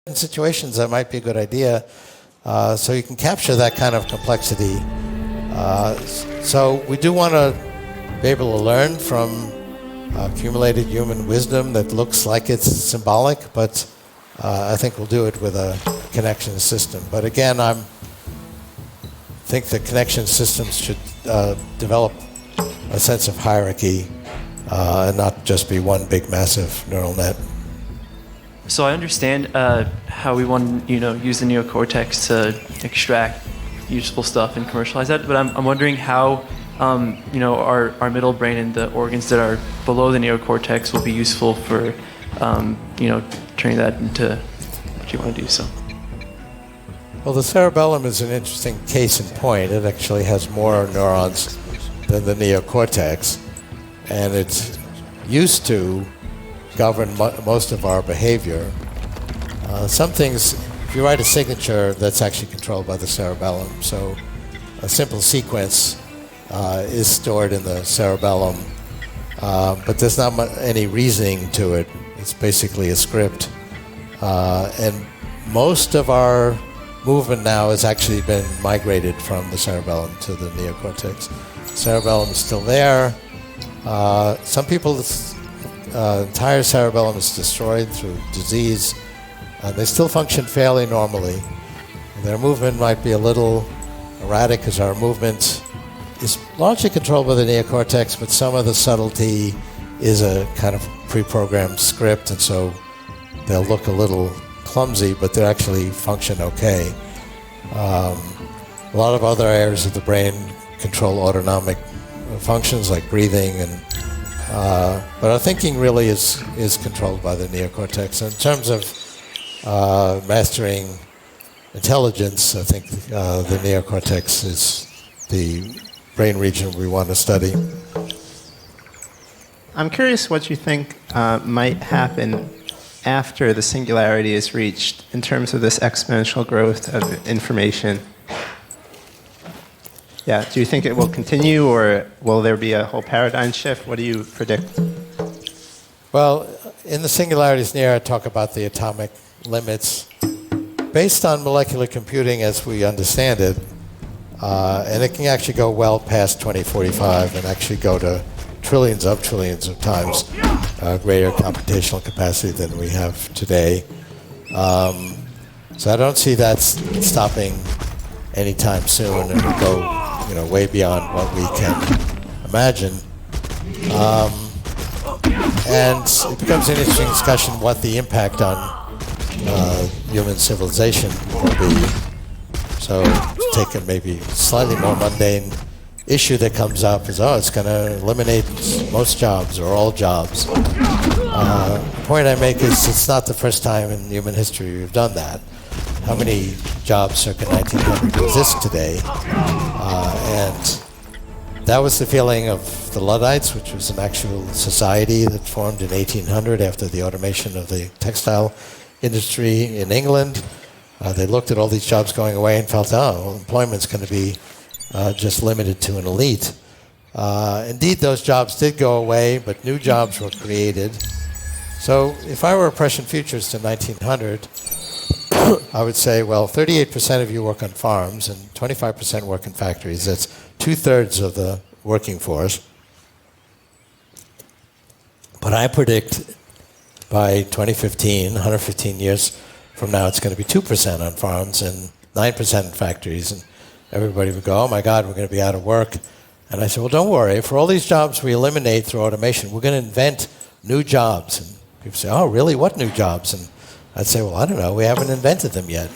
In situations, that might be a good idea, so you can capture that kind of complexity. So we do want to be able to learn from accumulated human wisdom that looks like it's symbolic, but I think we'll do it with a connection system. But again, I think the connection systems should develop a sense of hierarchy and not just be one big, massive neural net. So I understand how we want to, use the neocortex to extract useful stuff and commercialize that. But I'm wondering how, our middle brain and the organs that are below the neocortex will be useful for, turning that into what you want to do. So. Well, the cerebellum is an interesting case in point. It actually has more neurons than the neocortex, and it's used to govern most of our behavior. Some things, if you write a signature, that's actually controlled by the cerebellum. So a simple sequence is stored in the cerebellum, but there's not any reasoning to it. It's basically a script. And most of our movement now has actually been migrated from the cerebellum to the neocortex. Cerebellum is still there. Some people's entire cerebellum is destroyed through disease. They still function fairly normally. Their movement might be a little erratic because our movement is largely controlled by the neocortex, but some of the subtlety is a kind of pre-programmed script, and so they'll look a little clumsy, but they actually function okay. A lot of other areas of the brain control autonomic functions like breathing, and but our thinking really is controlled by the neocortex. In terms of mastering intelligence, I think the neocortex is the brain region we want to study. I'm curious what you think might happen after the singularity is reached in terms of this exponential growth of information. Yeah, do you think it will continue, or will there be a whole paradigm shift? What do you predict? Well, in the singularities near, I talk about the atomic limits. Based on molecular computing as we understand it, and it can actually go well past 2045 and actually go to trillions of times greater computational capacity than we have today. So I don't see that stopping anytime soon, and will go way beyond what we can imagine. And it becomes an interesting discussion what the impact on human civilization will be. So to take a maybe slightly more mundane issue that comes up is, it's going to eliminate most jobs or all jobs. The point I make is it's not the first time in human history we've done that. how many jobs circa 1900 exist today. And that was the feeling of the Luddites, which was an actual society that formed in 1800 after the automation of the textile industry in England. They looked at all these jobs going away and felt, oh, employment's going to be just limited to an elite. Indeed, those jobs did go away, but new jobs were created. So if I were a prescient futurist in 1900, I would say, well, 38% of you work on farms and 25% work in factories. That's 2/3 of the working force. But I predict by 2015, 115 years from now, it's going to be 2% on farms and 9% in factories. And everybody would go, oh my God, we're going to be out of work. And I said, well, don't worry. For all these jobs we eliminate through automation, we're going to invent new jobs. And people say, oh, really? What new jobs? And I'd say, well, I don't know. We haven't invented them yet.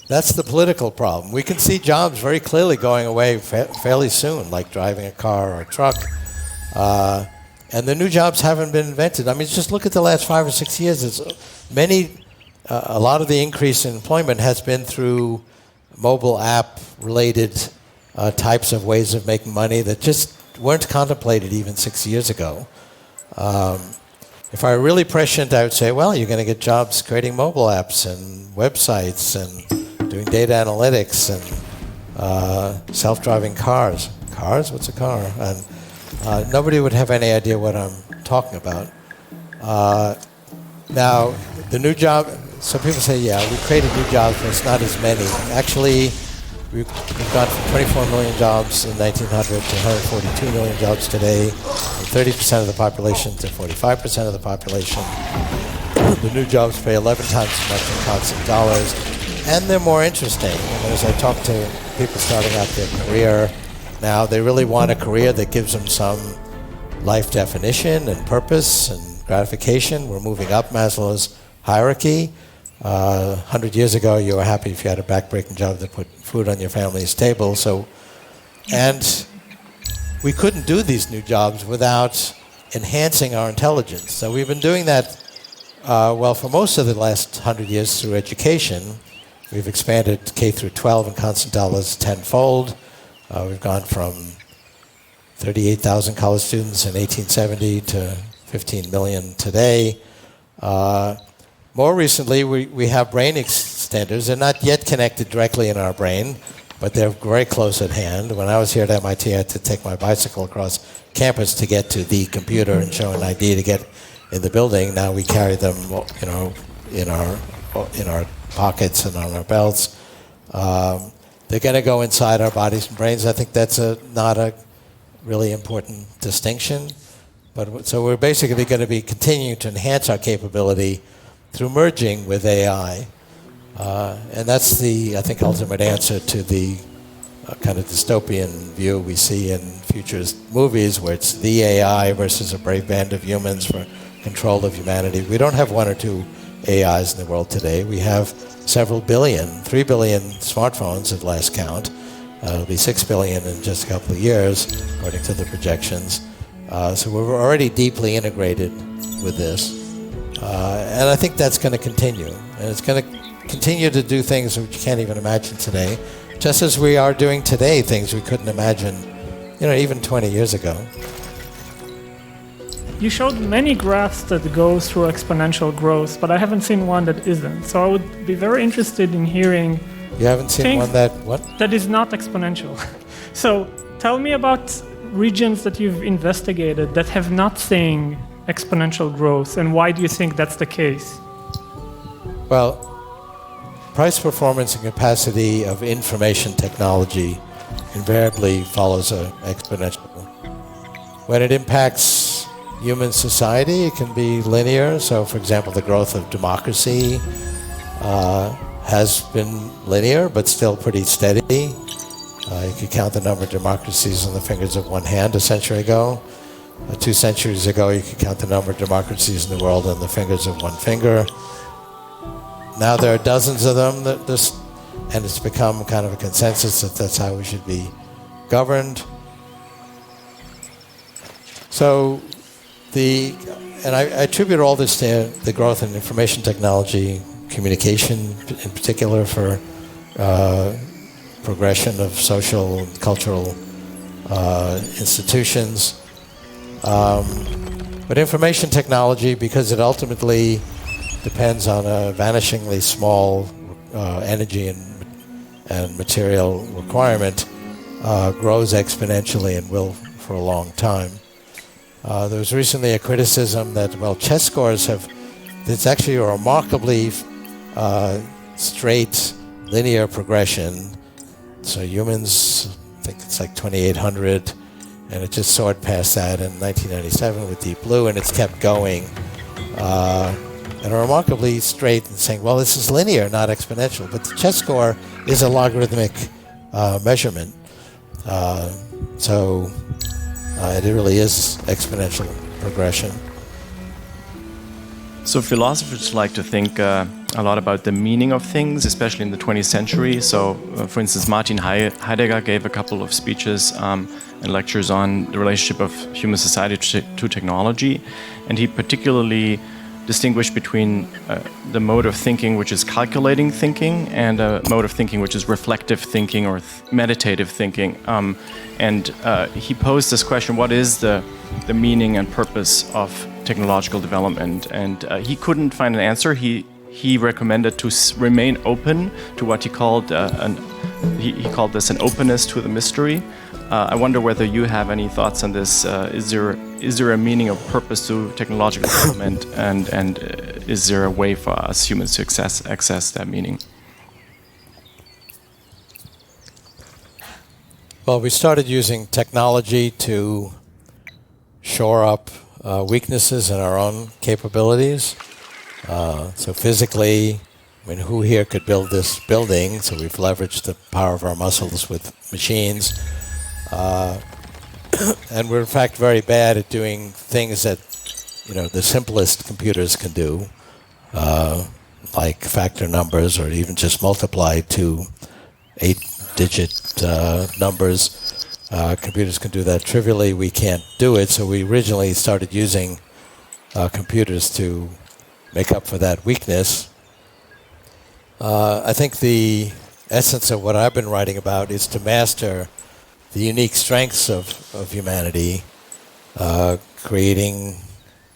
That's the political problem. We can see jobs very clearly going away fairly soon, like driving a car or a truck. And the new jobs haven't been invented. I mean, just look at the last 5 or 6 years. A lot of the increase in employment has been through mobile app-related types of ways of making money that just weren't contemplated even 6 years ago. If I were really prescient, I would say, well, you're going to get jobs creating mobile apps and websites and doing data analytics and self-driving cars. Cars? What's a car? And nobody would have any idea what I'm talking about. Now, the new job, some people say, yeah, we created new jobs, but it's not as many. Actually, we've gone from 24 million jobs in 1900 to 142 million jobs today, from 30% of the population to 45% of the population. The new jobs pay 11 times as much in constant dollars, and they're more interesting. And as I talk to people starting out their career now, they really want a career that gives them some life definition and purpose and gratification. We're moving up Maslow's hierarchy. 100 years ago, you were happy if you had a backbreaking job that put food on your family's table. And we couldn't do these new jobs without enhancing our intelligence. So we've been doing that, for most of the last 100 years through education. We've expanded K through 12 in constant dollars tenfold. We've gone from 38,000 college students in 1870 to 15 million today. More recently, we have brain extenders. They're not yet connected directly in our brain, but they're very close at hand. When I was here at MIT, I had to take my bicycle across campus to get to the computer and show an ID to get in the building. Now we carry them, in our pockets and on our belts. They're going to go inside our bodies and brains. I think that's not a really important distinction. So we're basically going to be continuing to enhance our capability through merging with AI. And that's the, I think, ultimate answer to the kind of dystopian view we see in futurist movies, where it's the AI versus a brave band of humans for control of humanity. We don't have 1 or 2 AIs in the world today. We have several billion, 3 billion smartphones at last count. It'll be 6 billion in just a couple of years, according to the projections. So we're already deeply integrated with this. And I think that's going to continue. And it's going to continue to do things which you can't even imagine today, just as we are doing today things we couldn't imagine, even 20 years ago. You showed many graphs that go through exponential growth, but I haven't seen one that isn't. So I would be very interested in hearing... You haven't seen one that, what? That is not exponential. So tell me about regions that you've investigated that have not seen exponential growth, and why do you think that's the case? Well, price, performance, and capacity of information technology invariably follows an exponential. When it impacts human society, it can be linear. So, for example, the growth of democracy has been linear, but still pretty steady. You could count the number of democracies on the fingers of one hand a century ago. 2 centuries ago, you could count the number of democracies in the world on the fingers of one finger. Now there are dozens of them, and it's become kind of a consensus that that's how we should be governed. So, I attribute all this to the growth in information technology, communication in particular for progression of social and cultural institutions. But information technology, because it ultimately depends on a vanishingly small energy and material requirement, grows exponentially and will for a long time. There was recently a criticism that, well, chess scores it's actually a remarkably straight linear progression. So humans, I think it's like 2,800, and it just soared past that in 1997 with Deep Blue, and it's kept going. And a remarkably straight and saying, well, this is linear, not exponential. But the chess score is a logarithmic measurement. So it really is exponential progression. So philosophers like to think a lot about the meaning of things, especially in the 20th century. So, for instance, Martin Heidegger gave a couple of speeches and lectures on the relationship of human society to technology. And he particularly distinguished between the mode of thinking which is calculating thinking and a mode of thinking which is reflective thinking or meditative thinking. And he posed this question, what is the meaning and purpose of technological development? And he couldn't find an answer. He recommended to remain open to what he called he called this an openness to the mystery. I wonder whether you have any thoughts on this. Is there a meaning or purpose to technological development, and is there a way for us humans to access that meaning? Well, we started using technology to shore up weaknesses in our own capabilities. So physically, I mean, who here could build this building? So we've leveraged the power of our muscles with machines. And we're in fact very bad at doing things that, the simplest computers can do, like factor numbers or even just multiply to 8-digit numbers. Computers can do that trivially. We can't do it, so we originally started using computers to make up for that weakness. I think the essence of what I've been writing about is to master the unique strengths of humanity, creating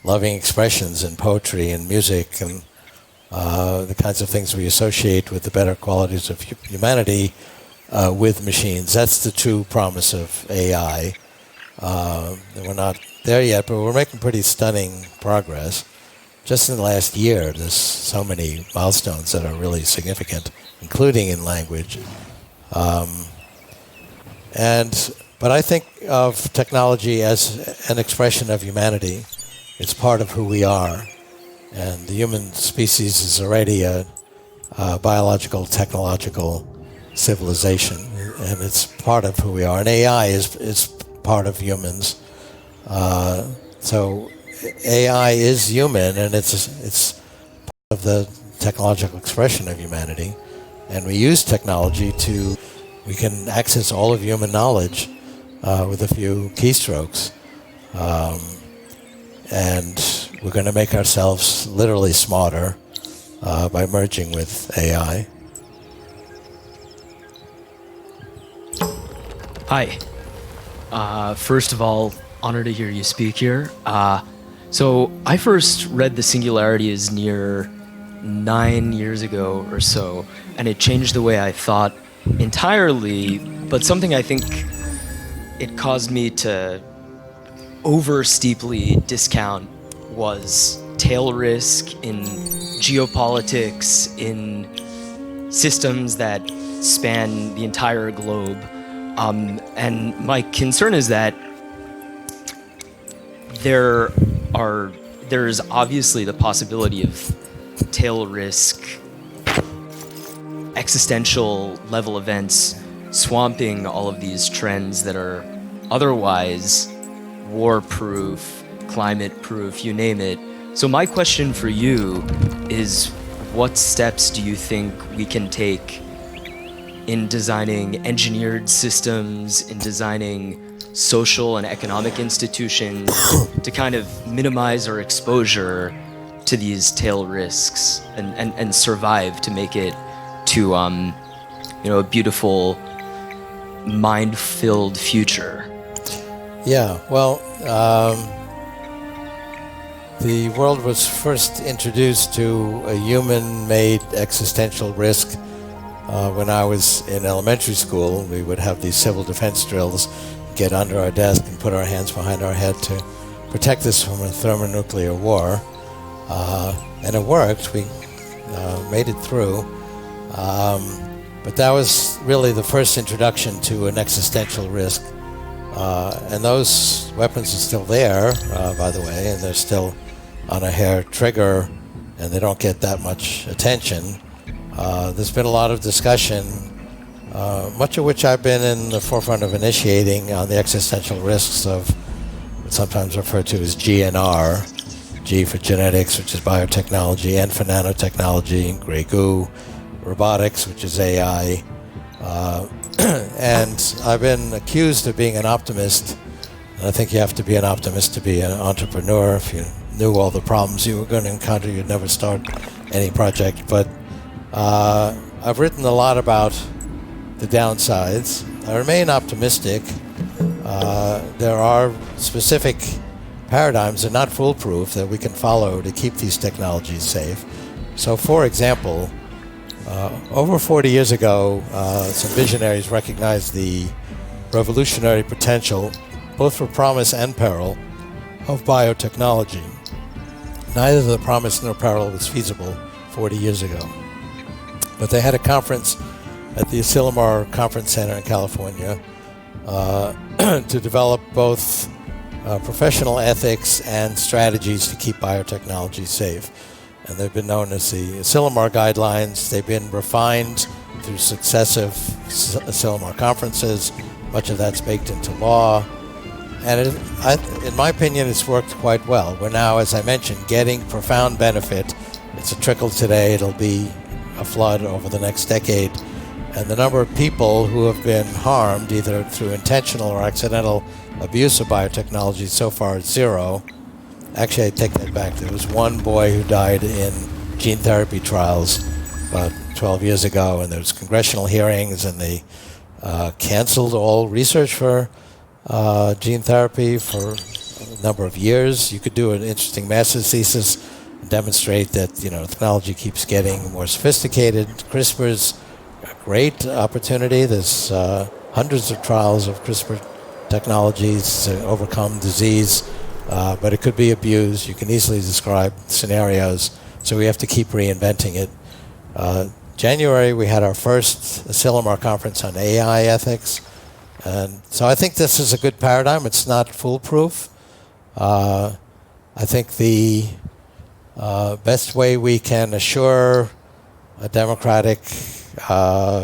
loving expressions in poetry and music and the kinds of things we associate with the better qualities of humanity with machines. That's the true promise of AI. We're not there yet, but we're making pretty stunning progress. Just in the last year, there's so many milestones that are really significant, including in language. But I think of technology as an expression of humanity. It's part of who we are. And the human species is already a biological, technological civilization. And it's part of who we are. And AI is part of humans. So AI is human, and it's part of the technological expression of humanity. And we use technology we can access all of human knowledge with a few keystrokes. And we're going to make ourselves literally smarter by merging with AI. Hi. First of all, honor to hear you speak here. So I first read The Singularity as near 9 years ago or so, and it changed the way I thought entirely, but something I think it caused me to over steeply discount was tail risk in geopolitics, in systems that span the entire globe. And my concern is that there is obviously the possibility of tail risk, existential level events swamping all of these trends that are otherwise war-proof, climate-proof, you name it. So my question for you is, what steps do you think we can take in designing engineered systems, in designing social and economic institutions to kind of minimize our exposure to these tail risks and survive to make it to a beautiful, mind-filled future? Yeah, well, the world was first introduced to a human-made existential risk when I was in elementary school. We would have these civil defense drills, get under our desk and put our hands behind our head to protect us from a thermonuclear war. And it worked. We made it through. But that was really the first introduction to an existential risk. And those weapons are still there, by the way, and they're still on a hair trigger, and they don't get that much attention. There's been a lot of discussion, much of which I've been in the forefront of initiating, on the existential risks of what's sometimes referred to as GNR. G for genetics, which is biotechnology, N for nanotechnology, gray goo, robotics, which is AI. And I've been accused of being an optimist. And I think you have to be an optimist to be an entrepreneur. If you knew all the problems you were going to encounter, you'd never start any project. But I've written a lot about the downsides. I remain optimistic. There are specific paradigms, they're not foolproof, that we can follow to keep these technologies safe. So, for example, over 40 years ago, some visionaries recognized the revolutionary potential, both for promise and peril, of biotechnology. Neither the promise nor peril was feasible 40 years ago. But they had a conference at the Asilomar Conference Center in California to develop both professional ethics and strategies to keep biotechnology safe. And they've been known as the Asilomar Guidelines. They've been refined through successive Asilomar conferences. Much of that's baked into law. And in my opinion, it's worked quite well. We're now, as I mentioned, getting profound benefit. It's a trickle today. It'll be a flood over the next decade. And the number of people who have been harmed, either through intentional or accidental abuse of biotechnology, so far is zero. Actually, I take that back. There was one boy who died in gene therapy trials about 12 years ago, and there was congressional hearings, and they canceled all research for gene therapy for a number of years. You could do an interesting master's thesis and demonstrate that technology keeps getting more sophisticated. CRISPR's a great opportunity. There's hundreds of trials of CRISPR technologies to overcome disease, but it could be abused. You can easily describe scenarios, so we have to keep reinventing it. January, we had our first Asilomar conference on AI ethics, and so I think this is a good paradigm. It's not foolproof. I think the best way we can assure a democratic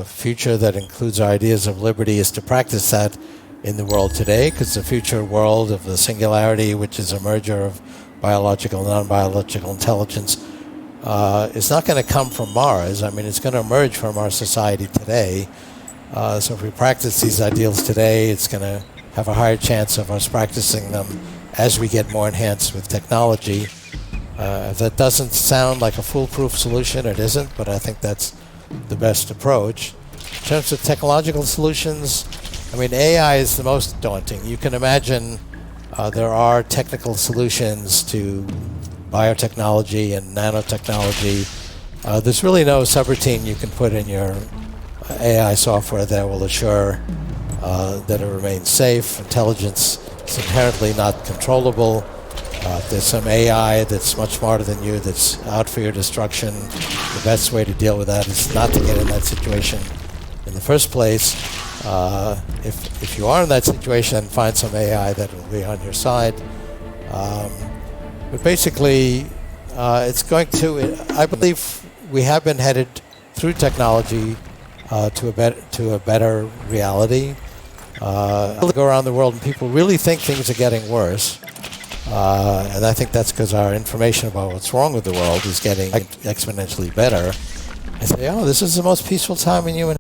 future that includes our ideas of liberty is to practice that in the world today, because the future world of the singularity, which is a merger of biological and non-biological intelligence, is not going to come from Mars. I mean, it's going to emerge from our society today. So if we practice these ideals today, it's going to have a higher chance of us practicing them as we get more enhanced with technology. If that doesn't sound like a foolproof solution, it isn't, but I think that's the best approach. In terms of technological solutions, I mean, AI is the most daunting. You can imagine there are technical solutions to biotechnology and nanotechnology. There's really no subroutine you can put in your AI software that will assure that it remains safe. Intelligence is inherently not controllable. There's some AI that's much smarter than you that's out for your destruction. The best way to deal with that is not to get in that situation in the first place. If you are in that situation, find some AI that will be on your side. But basically, it's going to, I believe we have been headed through technology to a better reality. I go around the world and people really think things are getting worse. And I think that's because our information about what's wrong with the world is getting exponentially better. I say, oh, this is the most peaceful time in human